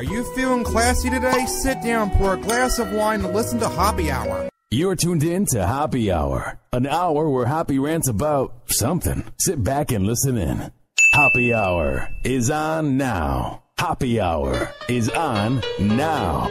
Are you feeling classy today? Sit down, pour a glass of wine, and listen to Hoppe Hour. You're tuned in to Hoppy Hour, an hour where Hoppy rants about something. Sit back and listen in. Hoppy Hour is on now. Hoppy Hour is on now.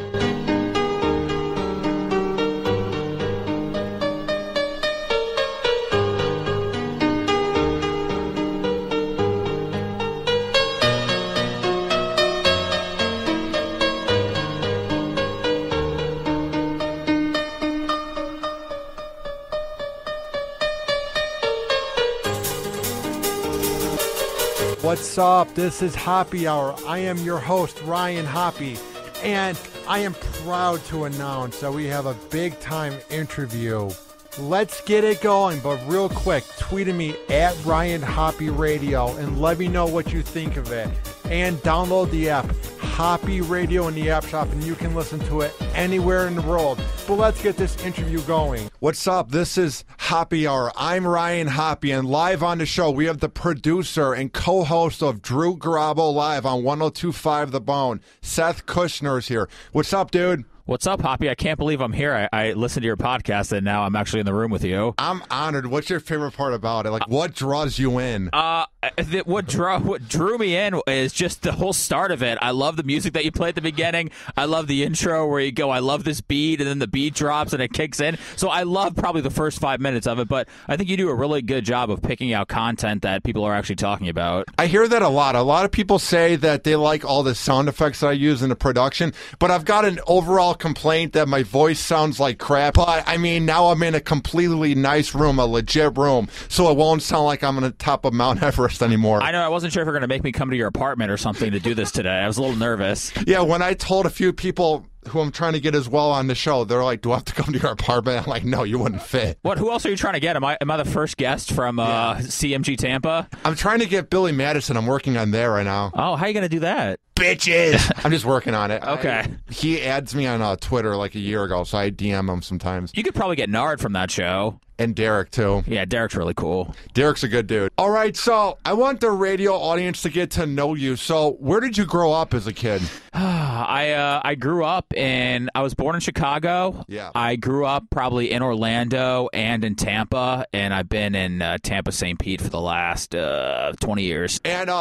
What's up? This is Hoppy Hour. I am your host, Ryan Hoppe, and I am proud to announce that we have a big-time interview. Let's get it going, but real quick, tweet at me at Ryan Hoppe Radio and let me know what you think of it. And download the app, Hoppy Radio in the App Shop, and you can listen to it anywhere in the world. But let's get this interview going. What's up? This is Hoppy Hour. I'm Ryan Hoppe, and live on the show, we have the producer and co-host of Drew Garabo Live on 102.5 The Bone. Seth Kushner is here. What's up, dude? What's up, Hoppy? I can't believe I'm here. I listened to your podcast, and now I'm actually in the room with you. I'm honored. What's your favorite part about it? Like, what draws you in? What drew me in is just the whole start of it. I love the music that you play at the beginning. I love the intro where you go, I love this beat, and then the beat drops and it kicks in. So I love probably the first 5 minutes of it, but I think you do a really good job of picking out content that people are actually talking about. I hear that a lot. A lot of people say that they like all the sound effects that I use in the production, but I've got an overall complaint that my voice sounds like crap. But I mean, now I'm in a completely nice room, a legit room, so it won't sound like I'm on the top of Mount Everest anymore. I know. I wasn't sure if you were going to make me come to your apartment or something to do this today. I was a little nervous. Yeah, when I told a few people who I'm trying to get as well on the show, they're like, do I have to come to your apartment? I'm like, no, you wouldn't fit. What? Who else are you trying to get? Am I the first guest from CMG Tampa? I'm trying to get Billy Madison. I'm working on that right now. Oh, how are you going to do that? Bitches! I'm just working on it. Okay. He adds me on Twitter like a year ago, so I DM him sometimes. You could probably get Nard from that show. And Derek, too. Yeah, Derek's really cool. Derek's a good dude. All right, so I want the radio audience to get to know you. So where did you grow up as a kid? I grew up I was born in Chicago. Yeah. I grew up probably in Orlando and in Tampa, and I've been in Tampa, St. Pete for the last 20 years. And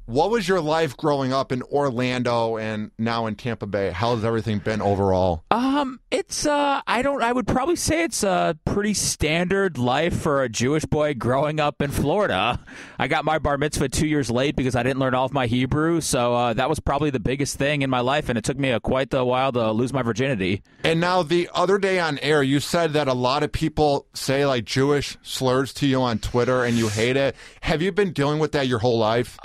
what was your life growing up in Orlando and now in Tampa Bay? How has everything been overall? I would probably say it's a pretty standard life for a Jewish boy growing up in Florida. I got my bar mitzvah 2 years late because I didn't learn all of my Hebrew, so that was probably the biggest thing in my life, and it took me quite a while to lose my virginity. And now the other day on air, you said that a lot of people say like Jewish slurs to you on Twitter and you hate it. Have you been dealing with that your whole life?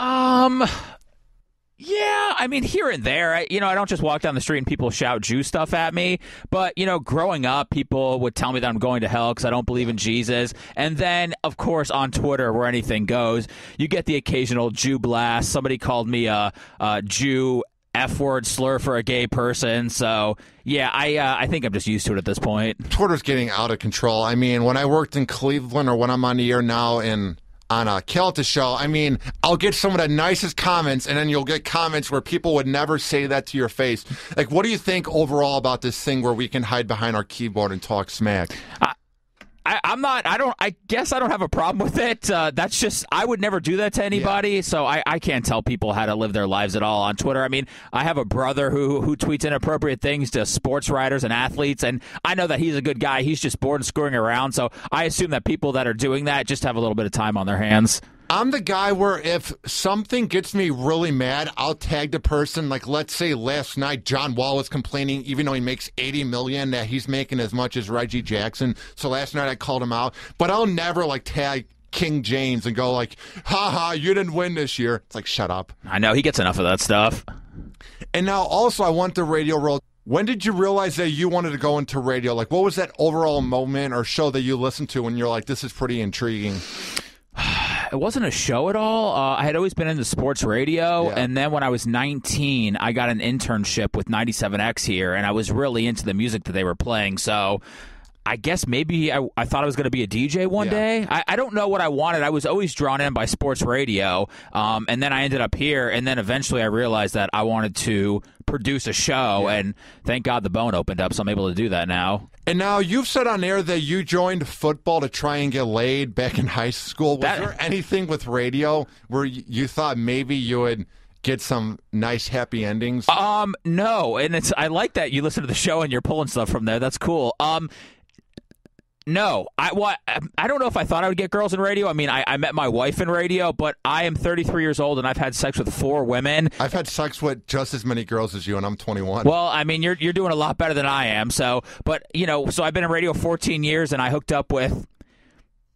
Yeah, I mean, here and there. I don't just walk down the street and people shout Jew stuff at me. But, growing up, people would tell me that I'm going to hell because I don't believe in Jesus. And then, of course, on Twitter, where anything goes, you get the occasional Jew blast. Somebody called me a Jew F-word slur for a gay person. So, yeah, I think I'm just used to it at this point. Twitter's getting out of control. I mean, when I worked in Cleveland or when I'm on the air now on a Kelta show, I mean, I'll get some of the nicest comments, and then you'll get comments where people would never say that to your face. Like, what do you think overall about this thing where we can hide behind our keyboard and talk smack? I guess I don't have a problem with it. That's just, I would never do that to anybody, yeah. So I can't tell people how to live their lives at all on Twitter. I mean, I have a brother who tweets inappropriate things to sports writers and athletes, and I know that he's a good guy. He's just bored and screwing around, so I assume that people that are doing that just have a little bit of time on their hands. I'm the guy where if something gets me really mad, I'll tag the person. Like, let's say last night, John Wall was complaining, even though he makes $80 million, that he's making as much as Reggie Jackson. So last night I called him out. But I'll never, tag King James and go ha, you didn't win this year. It's like, shut up. I know. He gets enough of that stuff. And now also I want the radio role. When did you realize that you wanted to go into radio? Like, what was that overall moment or show that you listened to when you're like, this is pretty intriguing? It wasn't a show at all. I had always been into sports radio, yeah. And then when I was 19, I got an internship with 97X here, and I was really into the music that they were playing, so I guess maybe I thought I was going to be a DJ one day. I don't know what I wanted. I was always drawn in by sports radio, and then I ended up here, and then eventually I realized that I wanted to produce a show, and thank God the Bone opened up, so I'm able to do that now. And now you've said on air that you joined football to try and get laid back in high school. Was there anything with radio where you thought maybe you would get some nice happy endings? No, and I like that you listen to the show and you're pulling stuff from there. That's cool. No, I don't know if I thought I would get girls in radio. I mean, I met my wife in radio, but I am 33 years old and I've had sex with 4 women. I've had sex with just as many girls as you, and I'm 21. Well, I mean, you're doing a lot better than I am. So I've been in radio 14 years, and I hooked up with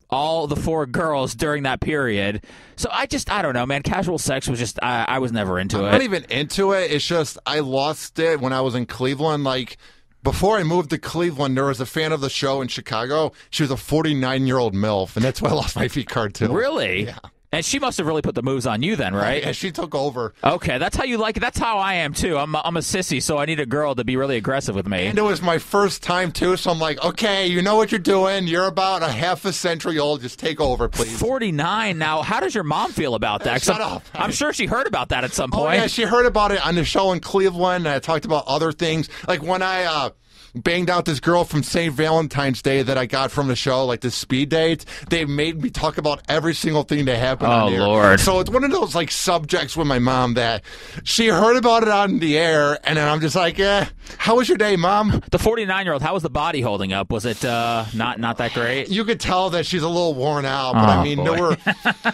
all the 4 girls during that period. So I don't know, man. Casual sex was just I was never into it. I'm not even into it. It's just I lost it when I was in Cleveland. Like, before I moved to Cleveland, there was a fan of the show in Chicago. She was a 49-year-old MILF, and that's why I lost my feed card, too. Really? Yeah. And she must have really put the moves on you then, right? Yeah, she took over. Okay, that's how you like it. That's how I am, too. I'm a sissy, so I need a girl to be really aggressive with me. And it was my first time, too, so I'm like, okay, you know what you're doing. You're about a half a century old. Just take over, please. 49 now. How does your mom feel about that? Shut up. I'm sure she heard about that at some point. Oh, yeah, she heard about it on the show in Cleveland, and I talked about other things. Like when I banged out this girl from St. Valentine's Day that I got from the show, like the speed date. They made me talk about every single thing that happened on the air. Lord. So it's one of those like subjects with my mom that she heard about it on the air, and then I'm just like, how was your day, Mom? The 49-year-old, how was the body holding up? Was it not that great? You could tell that she's a little worn out, but I mean, there were,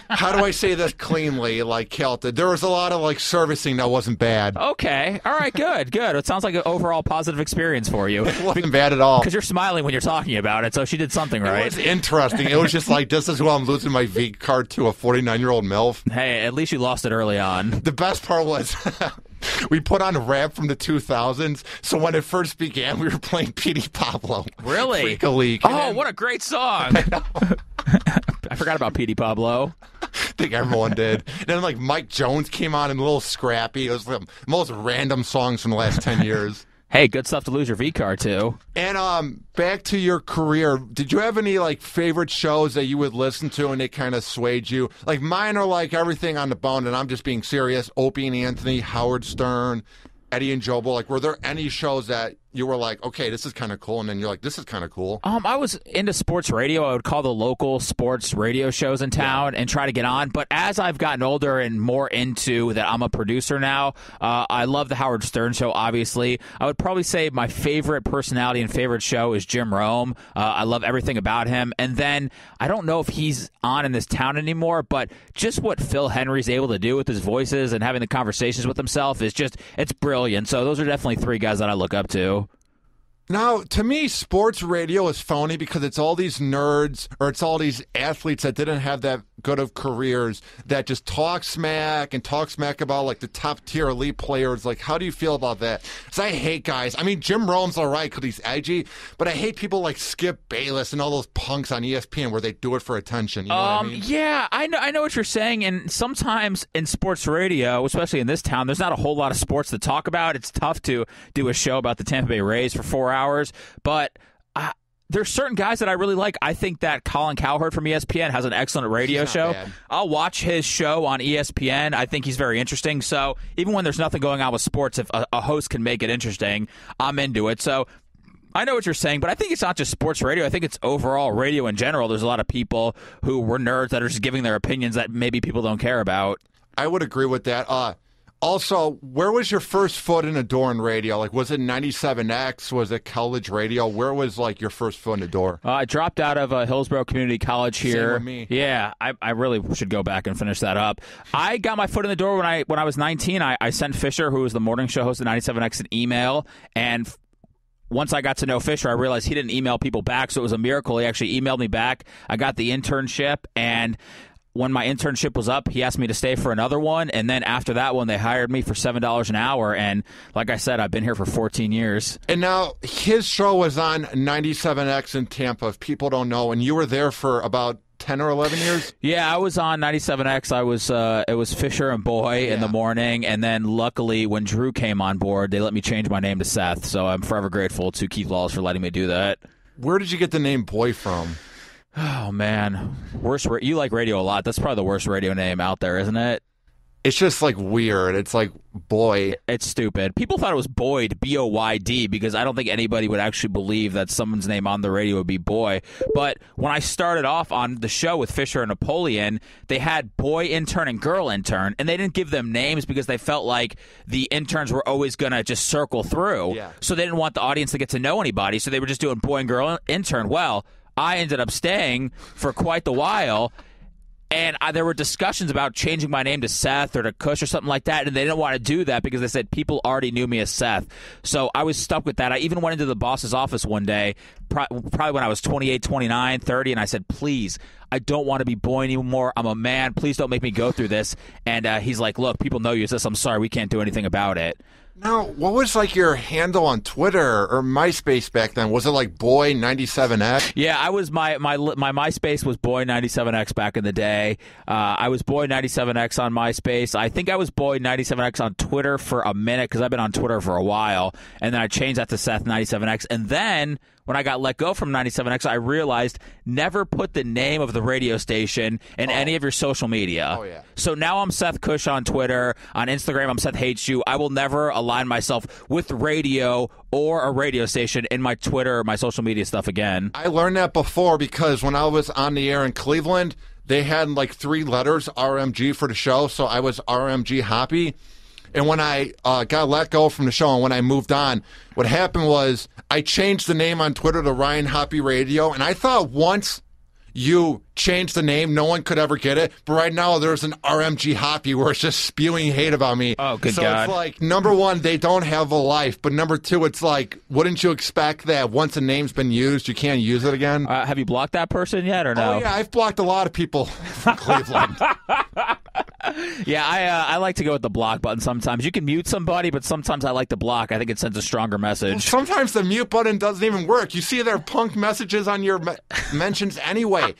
how do I say this cleanly, like Kelton? There was a lot of like servicing that wasn't bad. Okay. All right, good. It sounds like an overall positive experience for you. It wasn't bad at all. Because you're smiling when you're talking about it, so she did something right. It was interesting. It was just like, this is who I'm losing my V card to, a 49-year-old MILF. Hey, at least you lost it early on. The best part was we put on rap from the 2000s, so when it first began, we were playing P.D. Pablo. Really? Freak a Leak. Oh, what a great song. I forgot about P.D. Pablo. I think everyone did. Then like Mike Jones came on and a little scrappy. It was the most random songs from the last 10 years. Hey, good stuff to lose your V card to. And back to your career, did you have any like favorite shows that you would listen to and it kind of swayed you? Like mine are like everything on the Bone, and I'm just being serious. Opie and Anthony, Howard Stern, Eddie and Jobo. Like, were there any shows that you were like, okay, this is kind of cool, and then you're like, this is kind of cool? I was into sports radio. I would call the local sports radio shows in town and try to get on. But as I've gotten older and more into that, I'm a producer now. I love the Howard Stern show, obviously. I would probably say my favorite personality and favorite show is Jim Rome. I love everything about him. And then I don't know if he's on in this town anymore, but just what Phil Henry's able to do with his voices and having the conversations with himself is just, it's brilliant. So those are definitely 3 guys that I look up to. Now, to me, sports radio is phony because it's all these nerds or it's all these athletes that didn't have that good of careers that just talk smack about like the top tier elite players. Like, how do you feel about that? Because I hate guys. I mean, Jim Rome's all right because he's edgy, but I hate people like Skip Bayless and all those punks on ESPN where they do it for attention. You know what I mean? Yeah, I know what you're saying. And sometimes in sports radio, especially in this town, there's not a whole lot of sports to talk about. It's tough to do a show about the Tampa Bay Rays for 4 hours, but there's certain guys that I really like. I think that Colin Cowherd from ESPN has an excellent radio show. Bad. I'll watch his show on ESPN. I think he's very interesting. So even when there's nothing going on with sports, if a host can make it interesting, I'm into it. So I know what you're saying, but I think it's not just sports radio. I think it's overall radio in general. There's a lot of people who were nerds that are just giving their opinions that maybe people don't care about. I would agree with that. Also, where was your first foot in a door in radio? Like, was it 97X? Was it college radio? Where was, like, your first foot in the door? I dropped out of Hillsborough Community College here. Same with me. Yeah, I really should go back and finish that up. I got my foot in the door when I was 19. I sent Fisher, who was the morning show host at 97X, an email, and once I got to know Fisher, I realized he didn't email people back, so it was a miracle. He actually emailed me back. I got the internship, and when my internship was up, he asked me to stay for another one, and then after that one, they hired me for $7 an hour, and like I said, I've been here for 14 years. And now, his show was on 97X in Tampa, if people don't know, and you were there for about 10 or 11 years? Yeah, I was on 97X. It was Fisher and Boy in the morning, and then luckily when Drew came on board, they let me change my name to Seth, so I'm forever grateful to Keith Laws for letting me do that. Where did you get the name Boy from? Oh, man. You like radio a lot. That's probably the worst radio name out there, isn't it? It's just like weird. It's like boy. It's stupid. People thought it was Boyd, B-O-Y-D, because I don't think anybody would actually believe that someone's name on the radio would be Boy. But when I started off on the show with Fisher and Napoleon, they had boy intern and girl intern, and they didn't give them names because they felt like the interns were always going to just circle through. Yeah. So they didn't want the audience to get to know anybody, so they were just doing boy and girl intern. Well, I ended up staying for quite the while. And there were discussions about changing my name to Seth or to Kush or something like that, and they didn't want to do that because they said people already knew me as Seth. So I was stuck with that. I even went into the boss's office one day, probably when I was 28, 29, 30, and I said, please, I don't want to be boy anymore. I'm a man. Please don't make me go through this. And he's like, look, people know you as this. I'm sorry. We can't do anything about it. Now, what was like your handle on Twitter or MySpace back then? Was it like Boy97X? Yeah, I was my MySpace was Boy97X back in the day. I was Boy97X on MySpace. I think I was Boy97X on Twitter for a minute because I've been on Twitter for a while, and then I changed that to Seth97X, and then when I got let go from 97X, I realized never put the name of the radio station in any of your social media. Oh, yeah. So now I'm Seth Kush on Twitter. On Instagram, I'm Seth Hates You. I will never align myself with radio or a radio station in my Twitter or my social media stuff again. I learned that before because when I was on the air in Cleveland, they had like 3 letters, RMG, for the show, so I was RMG Hoppy. And when I got let go from the show and when I moved on, what happened was I changed the name on Twitter to Ryan Hoppe Radio. And I thought once you changed the name, no one could ever get it. But right now, there's an RMG Hoppe where it's just spewing hate about me. Oh, good so God. It's like, number one, they don't have a life. But number two, it's like, wouldn't you expect that once a name's been used, you can't use it again? Have you blocked that person yet or no? Oh, yeah, I've blocked a lot of people from Cleveland. Yeah, I like to go with the block button sometimes. You can mute somebody, but sometimes I like to block. I think it sends a stronger message. Sometimes the mute button doesn't even work. You see their punk messages on your mentions anyway.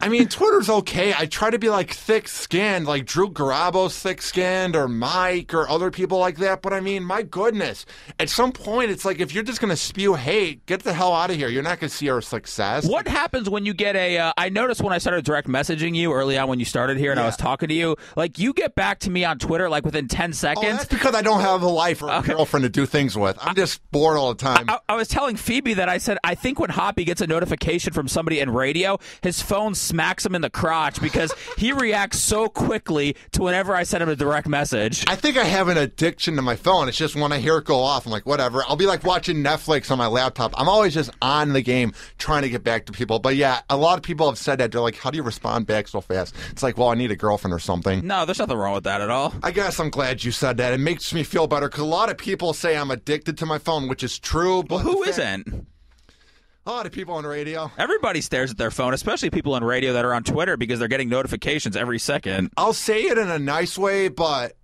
I mean, Twitter's okay. I try to be like thick-skinned, like Drew Garabo's thick-skinned or Mike or other people like that. But I mean, my goodness, at some point, it's like if you're just going to spew hate, get the hell out of here. You're not going to see our success. What happens when you get I noticed when I started direct messaging you early on when you started here and I was talking to you, like you get back to me on Twitter like within 10 seconds. Oh, that's because I don't have a life or a girlfriend to do things with. I'm just bored all the time. I was telling Phoebe that I said, I think when Hoppy gets a notification from somebody in radio, his phone smacks him in the crotch because he reacts so quickly to whenever I send him a direct message. I think I have an addiction to my phone. It's just when I hear it go off, I'm like, whatever. I'll be like watching Netflix on my laptop. I'm always just on the game trying to get back to people. But yeah, a lot of people have said that. They're like, how do you respond back so fast? It's like, well, I need a girlfriend or something. No, there's nothing wrong with that at all. I guess I'm glad you said that. It makes me feel better because a lot of people say I'm addicted to my phone, which is true. But who isn't? A lot of people on radio. Everybody stares at their phone, especially people on radio that are on Twitter because they're getting notifications every second. I'll say it in a nice way, but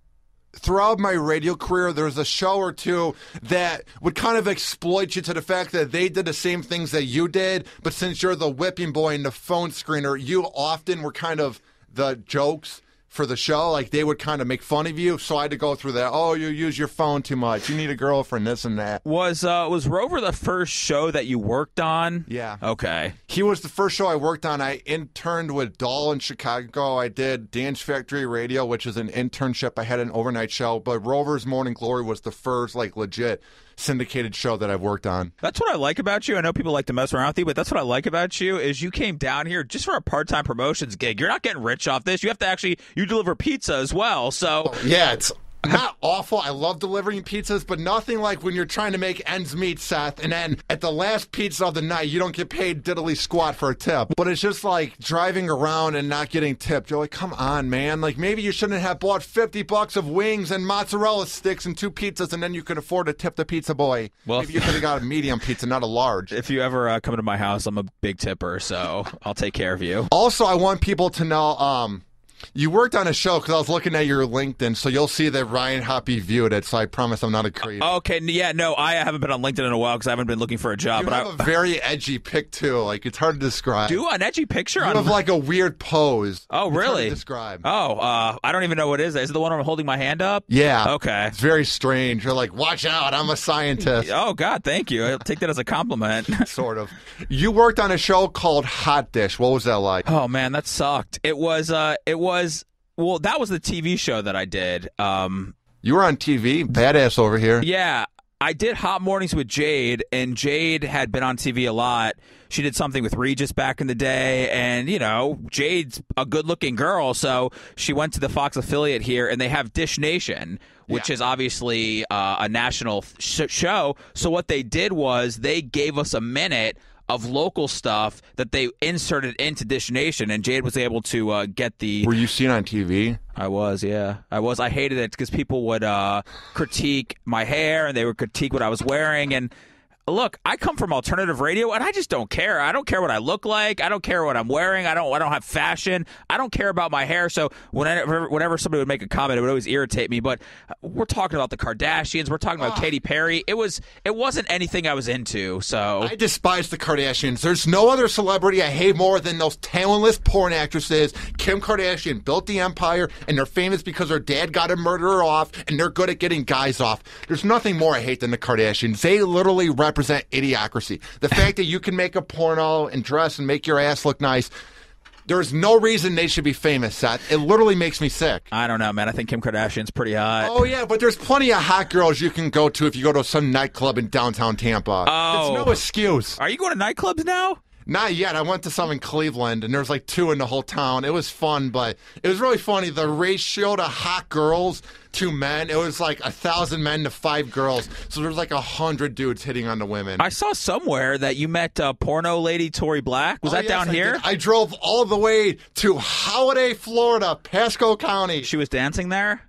throughout my radio career, there's a show or two that would kind of exploit you to the fact that they did the same things that you did, but since you're the whipping boy and the phone screener, you often were kind of the jokes for the show. Like, they would kind of make fun of you, so I had to go through that. Oh, you use your phone too much. You need a girlfriend, this and that. Was Rover the first show that you worked on? Yeah. Okay. He was the first show I worked on. I interned with Dahl in Chicago. I did Dance Factory Radio, which is an internship. I had an overnight show, but Rover's Morning Glory was the first, like, legit syndicated show that I've worked on. That's what I like about you. I know people like to mess around with you, but that's what I like about you is you came down here just for a part-time promotions gig. You're not getting rich off this. You have to actually, you deliver pizza as well. So yeah, it's not awful. I love delivering pizzas, but nothing like when you're trying to make ends meet, Seth, and then at the last pizza of the night, you don't get paid diddly squat for a tip. But it's just like driving around and not getting tipped. You're like, come on, man. Like, maybe you shouldn't have bought $50 of wings and mozzarella sticks and 2 pizzas, and then you could afford to tip the pizza boy. Well, maybe you could have got a medium pizza, not a large. If you ever come to my house, I'm a big tipper, so I'll take care of you. Also, I want people to know, you worked on a show because I was looking at your LinkedIn, so you'll see that Ryan Hoppe viewed it, so I promise I'm not a creep. Okay, yeah, no, I haven't been on LinkedIn in a while because I haven't been looking for a job. You have a very edgy pic, too. Like, it's hard to describe. Do an edgy picture? You have, like, a weird pose. Oh, it's really? hard to describe. Oh, I don't even know what it is. Is it the one where I'm holding my hand up? Yeah. Okay. It's very strange. You're like, watch out, I'm a scientist. Oh, God, thank you. I'll take that as a compliment. Sort of. You worked on a show called Hot Dish. What was that like? Oh, man, that sucked. It was Well, that was the TV show that I did. You were on TV, badass over here. Yeah, I did Hot Mornings with Jade, and Jade had been on TV a lot. She did something with Regis back in the day, and, you know, Jade's a good-looking girl, so she went to the Fox affiliate here, and they have Dish Nation, which is obviously a national show. So what they did was they gave us a minute of local stuff that they inserted into Dish Nation, and Jade was able to get the... Were you seen on TV? I was, yeah. I hated it because people would critique my hair, and they would critique what I was wearing, and... Look, I come from alternative radio, and I just don't care. I don't care what I look like. I don't care what I'm wearing. I don't have fashion. I don't care about my hair. So whenever somebody would make a comment, it would always irritate me. But we're talking about the Kardashians. We're talking about Katy Perry. It wasn't anything I was into. So I despise the Kardashians. There's no other celebrity I hate more than those talentless porn actresses. Kim Kardashian built the empire, and they're famous because her dad got a murderer off, and they're good at getting guys off. There's nothing more I hate than the Kardashians. They literally represent idiocracy. The fact that you can make a porno and dress and make your ass look nice, there's no reason they should be famous, Seth. It literally makes me sick. I don't know, man. I think Kim Kardashian's pretty hot. Oh, yeah, but there's plenty of hot girls you can go to if you go to some nightclub in downtown Tampa. Oh. It's no excuse. Are you going to nightclubs now? Not yet. I went to some in Cleveland, and there's like 2 in the whole town. It was fun, but it was really funny. The ratio to hot girls to men, it was like 1,000 men to 5 girls. So there's like 100 dudes hitting on the women. I saw somewhere that you met porno lady Tori Black. Was that down here? I drove all the way to Holiday, Florida, Pasco County. She was dancing there?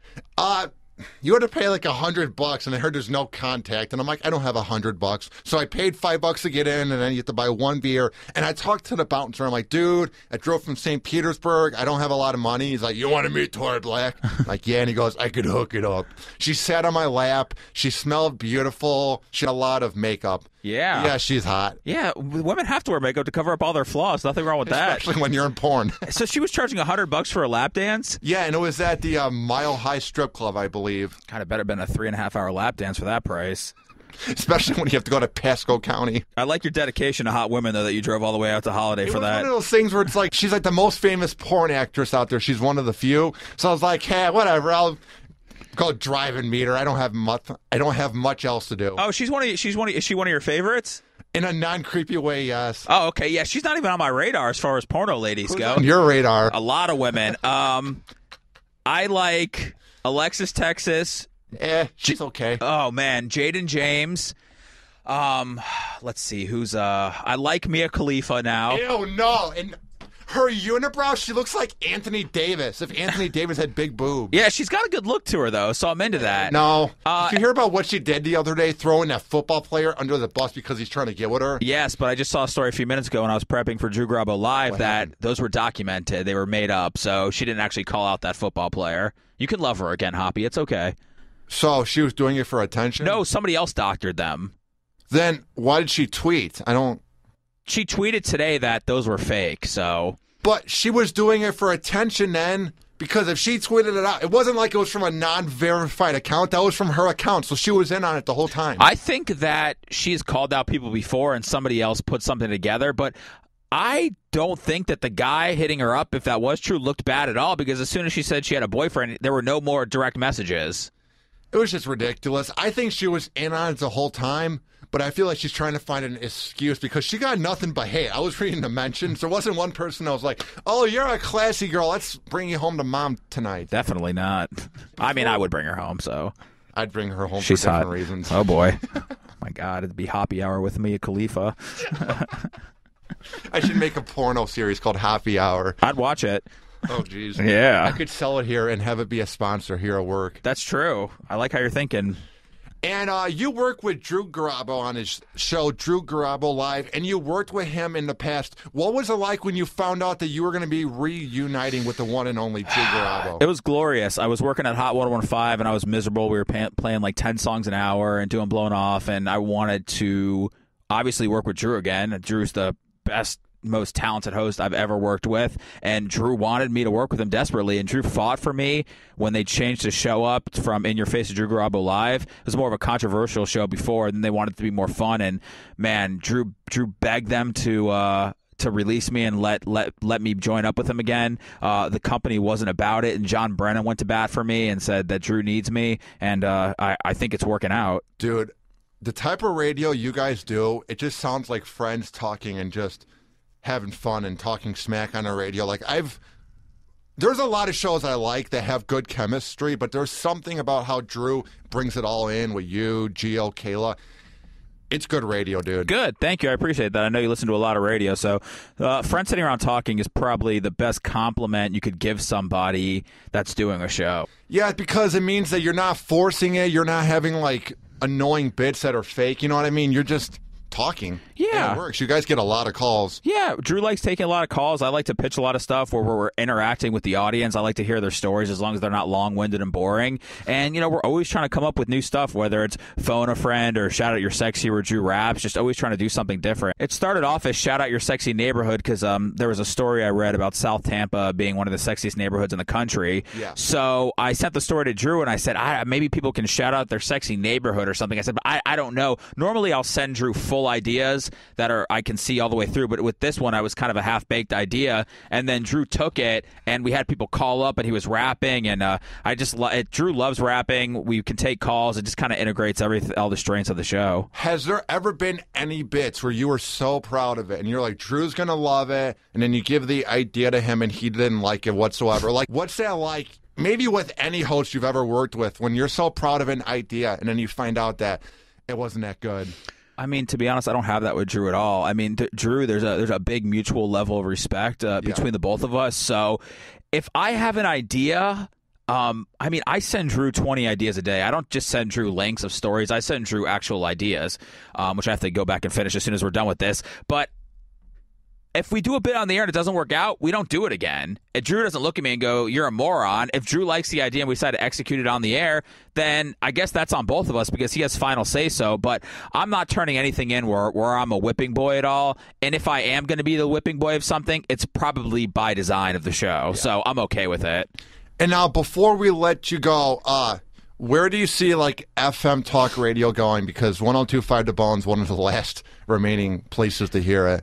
You had to pay like $100, and I heard there's no contact. And I'm like, I don't have $100. So I paid $5 to get in, and then you have to buy 1 beer. And I talked to the bouncer. I'm like, dude, I drove from St. Petersburg. I don't have a lot of money. He's like, you want to meet Tori Black? I'm like, yeah. And he goes, I could hook it up. She sat on my lap. She smelled beautiful. She had a lot of makeup. Yeah. Yeah, she's hot. Yeah, women have to wear makeup to cover up all their flaws. Nothing wrong with that. Especially when you're in porn. So she was charging $100 for a lap dance? Yeah, and it was at the Mile High Strip Club, I believe. Kind of better been a 3.5-hour lap dance for that price. Especially when you have to go to Pasco County. I like your dedication to hot women, though, that you drove all the way out to Holiday for that. It was one of those things where it's like, she's like the most famous porn actress out there. She's one of the few. So I was like, hey, whatever, I'll go drive and meet her. I don't have much else to do. Oh, is she one of your favorites? In a non-creepy way, yes. Oh, okay. Yeah, she's not even on my radar as far as porno ladies go. On your radar. A lot of women. I like Alexis Texas. She's okay. Oh, man. Jaden James. Let's see. Who's I like Mia Khalifa now. Ew, no. And her unibrow, she looks like Anthony Davis, if Anthony Davis had big boobs. Yeah, she's got a good look to her, though, so I'm into that. No. Did you hear about what she did the other day, throwing that football player under the bus because he's trying to get with her? Yes, but I just saw a story a few minutes ago when I was prepping for Drew Garabo Live those were documented. They were made up, so she didn't actually call out that football player. You can love her again, Hoppy. It's okay. So she was doing it for attention? No, somebody else doctored them. Then why did she tweet? She tweeted today that those were fake, so... But she was doing it for attention then, because if she tweeted it out, it wasn't like it was from a non-verified account. That was from her account, so she was in on it the whole time. I think that she's called out people before and somebody else put something together, but I don't think that the guy hitting her up, if that was true, looked bad at all, because as soon as she said she had a boyfriend, there were no more direct messages. It was just ridiculous. I think she was in on it the whole time, but I feel like she's trying to find an excuse because she got nothing but hate. I was reading the mentions. There wasn't one person that was like, oh, you're a classy girl. Let's bring you home to mom tonight. Definitely not. I mean, I would bring her home, so. I'd bring her home She's for different hot. reasons. Oh, boy. My God, it'd be Hoppy Hour with Mia Khalifa. I should make a porno series called Hoppe Hour. I'd watch it. Oh, jeez. Yeah. I could sell it here and have it be a sponsor here at work. That's true. I like how you're thinking. And you work with Drew Garabo on his show, Drew Garabo Live, and you worked with him in the past. What was it like when you found out that you were going to be reuniting with the one and only Drew Garabo? It was glorious. I was working at Hot 101.5, and I was miserable. We were playing like 10 songs an hour and doing Blown Off, and I wanted to obviously work with Drew again. Drew's the best, most talented host I've ever worked with, and Drew wanted me to work with him desperately, and Drew fought for me when they changed the show up from In Your Face to Drew Garabo Live. It was more of a controversial show before, and then they wanted it to be more fun, and man, Drew begged them to to release me and let me join up with him again. The company wasn't about it, and John Brennan went to bat for me and said that Drew needs me, and I think it's working out. Dude, the type of radio you guys do, it just sounds like friends talking and just having fun and talking smack on the radio. Like, there's a lot of shows I like that have good chemistry, but there's something about how Drew brings it all in with you, Gio, Kayla. It's good radio, dude. Good. Thank you. I appreciate that. I know you listen to a lot of radio, so friends sitting around talking is probably the best compliment you could give somebody that's doing a show. Yeah, because it means that you're not forcing it. You're not having, like, annoying bits that are fake. You know what I mean? You're just talking. Yeah. And it works. You guys get a lot of calls. Yeah, Drew likes taking a lot of calls. I like to pitch a lot of stuff where we're interacting with the audience. I like to hear their stories as long as they're not long-winded and boring. And, we're always trying to come up with new stuff, whether it's phone a friend or shout out your sexy where Drew raps, just always trying to do something different. It started off as shout out your sexy neighborhood because there was a story I read about South Tampa being one of the sexiest neighborhoods in the country. Yeah. So I sent the story to Drew and I said, maybe people can shout out their sexy neighborhood or something. I said, but I don't know. Normally I'll send Drew full ideas that I can see all the way through, but with this one I was kind of a half-baked idea, and then Drew took it and we had people call up and he was rapping, and Drew loves rapping. We can take calls. It just kind of integrates all the strengths of the show. Has there ever been any bits where you were so proud of it and you're like, Drew's gonna love it, and then you give the idea to him and he didn't like it whatsoever? Like, what's that like? Maybe with any host you've ever worked with, when you're so proud of an idea and then you find out that it wasn't that good. I mean, to be honest, I don't have that with Drew at all. I mean, Drew, there's a big mutual level of respect between the both of us. So if I have an idea, I send Drew 20 ideas a day. I don't just send Drew links of stories. I send Drew actual ideas, which I have to go back and finish as soon as we're done with this. But if we do a bit on the air and it doesn't work out, we don't do it again. If Drew doesn't look at me and go, you're a moron, if Drew likes the idea and we decide to execute it on the air, then I guess that's on both of us because he has final say-so. But I'm not turning anything in where I'm a whipping boy at all. And if I am going to be the whipping boy of something, it's probably by design of the show. Yeah. So I'm okay with it. And now, before we let you go, where do you see like FM talk radio going? Because 102.5 The Bone's one of the last remaining places to hear it.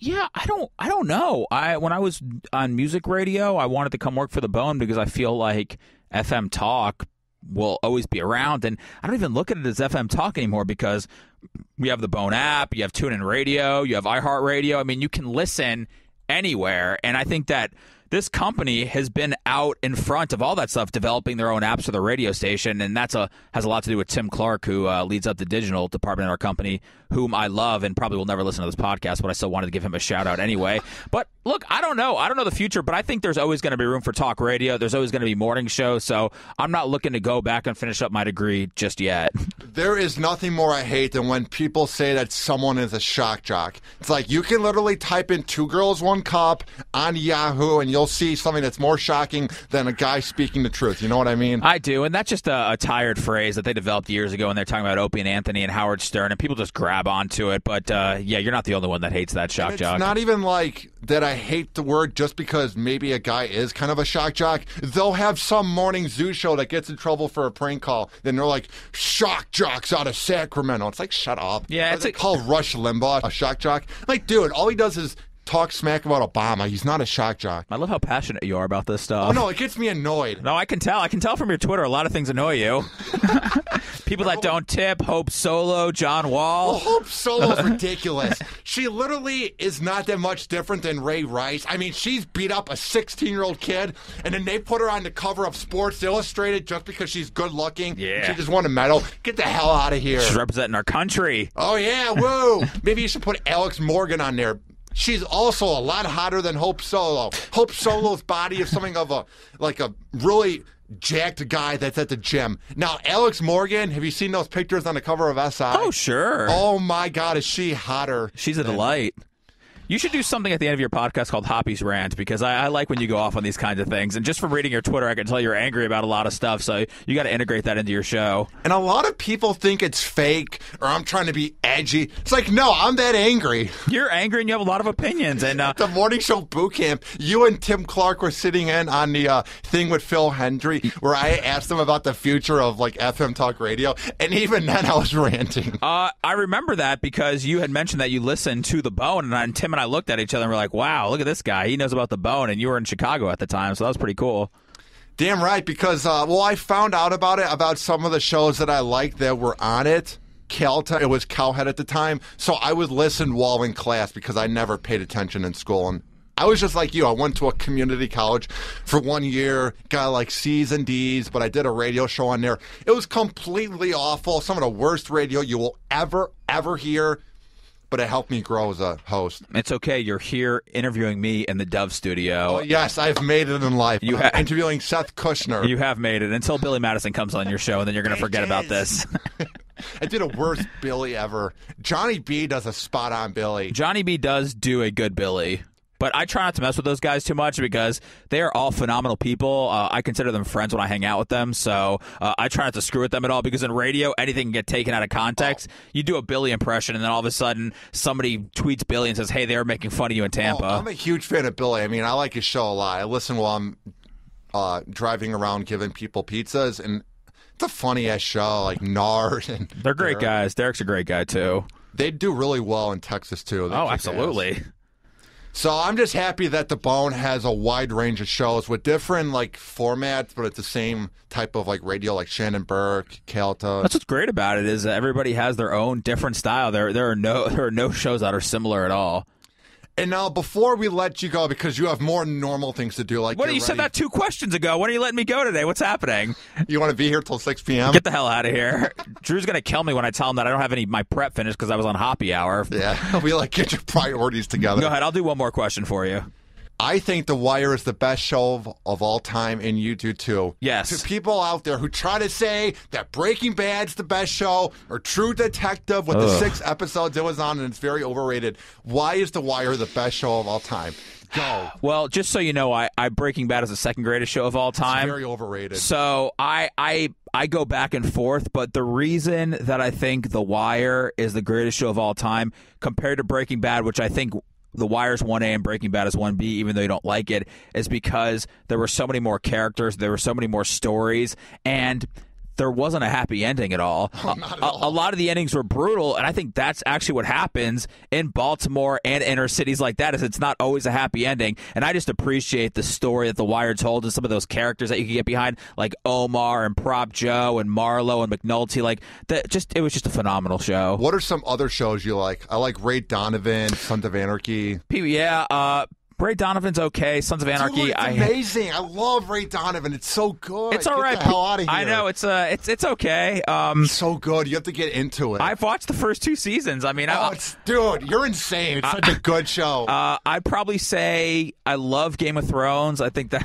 Yeah, I don't know. When I was on music radio, I wanted to come work for The Bone because I feel like FM talk will always be around, and I don't even look at it as FM talk anymore because we have the Bone app, you have TuneIn Radio, you have iHeartRadio. I mean, you can listen anywhere, and I think that this company has been out in front of all that stuff, developing their own apps for the radio station, and has a lot to do with Tim Clark, who leads up the digital department in our company, whom I love and probably will never listen to this podcast, but I still wanted to give him a shout-out anyway. But, look, I don't know. I don't know the future, but I think there's always going to be room for talk radio. There's always going to be morning shows, so I'm not looking to go back and finish up my degree just yet. There is nothing more I hate than when people say that someone is a shock jock. It's like you can literally type in 2 girls, 1 cup on Yahoo, and you'll see something that's more shocking than a guy speaking the truth. You know what I mean? I do, and that's just a tired phrase that they developed years ago when they're talking about Opie and Anthony and Howard Stern, and people just grab onto it. But, yeah, you're not the only one that hates that shock jock. It's not even like that I hate the word just because maybe a guy is kind of a shock jock. They'll have some morning zoo show that gets in trouble for a prank call. Then they're like, shock jocks out of Sacramento. It's like, shut up. Yeah, they call Rush Limbaugh a shock jock. Like, dude, all he does is talk smack about Obama. He's not a shock jock. I love how passionate you are about this stuff. Oh, no, it gets me annoyed. No, I can tell. I can tell from your Twitter a lot of things annoy you. People that don't tip, Hope Solo, John Wall. Well, Hope Solo's ridiculous. She literally is not that much different than Ray Rice. I mean, she's beat up a 16-year-old kid, and then they put her on the cover of Sports Illustrated just because she's good-looking. Yeah. She just won a medal. Get the hell out of here. She's representing our country. Oh, yeah, woo. Maybe you should put Alex Morgan on there. She's also a lot hotter than Hope Solo. Hope Solo's body is something of a really jacked guy that's at the gym. Now, Alex Morgan, have you seen those pictures on the cover of SI? Oh, sure. Oh, my God, is she hotter? She's a delight. You should do something at the end of your podcast called Hoppy's Rant, because I like when you go off on these kinds of things. And just from reading your Twitter, I can tell you're angry about a lot of stuff, so you got to integrate that into your show. And a lot of people think it's fake, or I'm trying to be edgy. It's like, no, I'm that angry. You're angry and you have a lot of opinions. And the morning show boot camp, you and Tim Clark were sitting in on the thing with Phil Hendry, where I asked him about the future of like FM talk radio, and even then I was ranting. I remember that because you had mentioned that you listened to The Bone, and Tim and and I looked at each other and we're like, wow, look at this guy. He knows about the bone, and you were in Chicago at the time, so that was pretty cool. Damn right, because, I found out about some of the shows that I liked that were on it. It was Cowhead at the time, so I would listen while in class because I never paid attention in school. And I was just like you. I went to a community college for 1 year, got like C's and D's, but I did a radio show on there. It was completely awful, some of the worst radio you will ever hear, but it helped me grow as a host. It's okay. You're here interviewing me in the Dove studio. Oh, yes, I've made it in life. I'm interviewing Seth Kushner. You have made it until Billy Madison comes on your show, and then you're going to forget about this. I did a worst Billy ever. Johnny B does a spot-on Billy. Johnny B does do a good Billy. But I try not to mess with those guys too much because they are all phenomenal people. I consider them friends when I hang out with them, so I try not to screw with them at all because in radio, anything can get taken out of context. You do a Billy impression, and then all of a sudden, somebody tweets Billy and says, hey, they were making fun of you in Tampa. I'm a huge fan of Billy. I mean, I like his show a lot. I listen while I'm driving around giving people pizzas, and it's a funny-ass show, like Nard. And they're great guys. Derek's a great guy, too. They do really well in Texas, too. Oh, absolutely. So I'm just happy that The Bone has a wide range of shows with different like formats, but it's the same type of like radio, like Shannon Burke, Calta. That's what's great about it is that everybody has their own different style. There are no shows that are similar at all. And now, before we let you go, because you have more normal things to do, like you said that 2 questions ago. When are you letting me go today? What's happening? You want to be here till 6 p.m.? Get the hell out of here. Drew's going to kill me when I tell him that I don't have my prep finished because I was on Hoppe Hour. Yeah, we get your priorities together. Go ahead. I'll do one more question for you. I think The Wire is the best show of all time, and you do too. Yes. To people out there who try to say that Breaking Bad's the best show or True Detective with the 6 episodes it was on and it's very overrated, why is The Wire the best show of all time? Go. Well, just so you know, I Breaking Bad is the second greatest show of all time. It's very overrated. So I go back and forth, but the reason that I think The Wire is the greatest show of all time compared to Breaking Bad, which I think The Wire's 1A and Breaking Bad is 1B, even though you don't like it, is because there were so many more characters, there were so many more stories, and there wasn't a happy ending at all. Not at all. A lot of the endings were brutal, and I think that's actually what happens in Baltimore and inner cities like that, is it's not always a happy ending. And I just appreciate the story that The Wire told and some of those characters that you can get behind, like Omar and Prop Joe and Marlo and McNulty. It was just a phenomenal show. What are some other shows you like? I like Ray Donovan, Sons of Anarchy. Ray Donovan's okay. Sons of Anarchy, Dude, it's amazing. I love Ray Donovan. It's so good. It's all right. Get the hell out of here. I know it's okay. So good. You have to get into it. I've watched the first 2 seasons. I mean, dude, you're insane. It's such a good show. I'd probably say I love Game of Thrones. I think that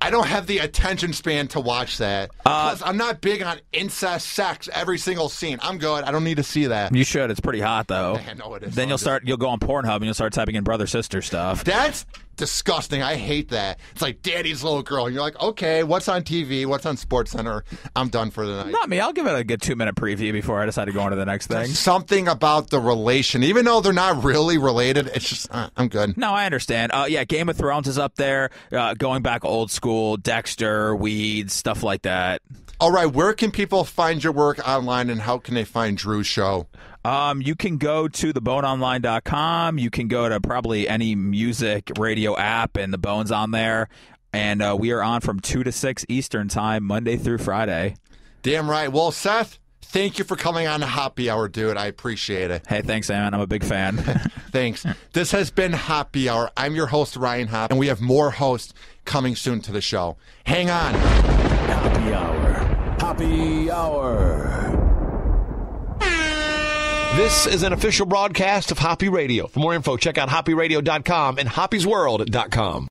I don't have the attention span to watch that. Plus, I'm not big on incest, sex, every single scene. I'm good. I don't need to see that. You should. It's pretty hot though. I know it is. Then you'll go on Pornhub and you'll start typing in brother sister stuff. That's disgusting. I hate that. It's like Daddy's Little Girl. And you're like, okay, what's on TV? What's on SportsCenter? I'm done for the night. Not me. I'll give it a good 2-minute preview before I decide to go on to the next thing. Something about the relation, even though they're not really related, it's just, I'm good. No, I understand. Game of Thrones is up there. Going back old school, Dexter, Weeds, stuff like that. All right, where can people find your work online, and how can they find Drew's show? You can go to theboneonline.com. You can go to probably any music radio app, and The Bone's on there. And we are on from 2 to 6 Eastern time, Monday through Friday. Damn right. Well, Seth, thank you for coming on the Hoppy Hour, dude. I appreciate it. Hey, thanks, man. I'm a big fan. Thanks. This has been Hoppy Hour. I'm your host, Ryan Hoppe, and we have more hosts coming soon to the show. Hang on. Hoppy Hour. Hoppy Hour. This is an official broadcast of Hoppy Radio. For more info, check out hoppyradio.com and hoppysworld.com.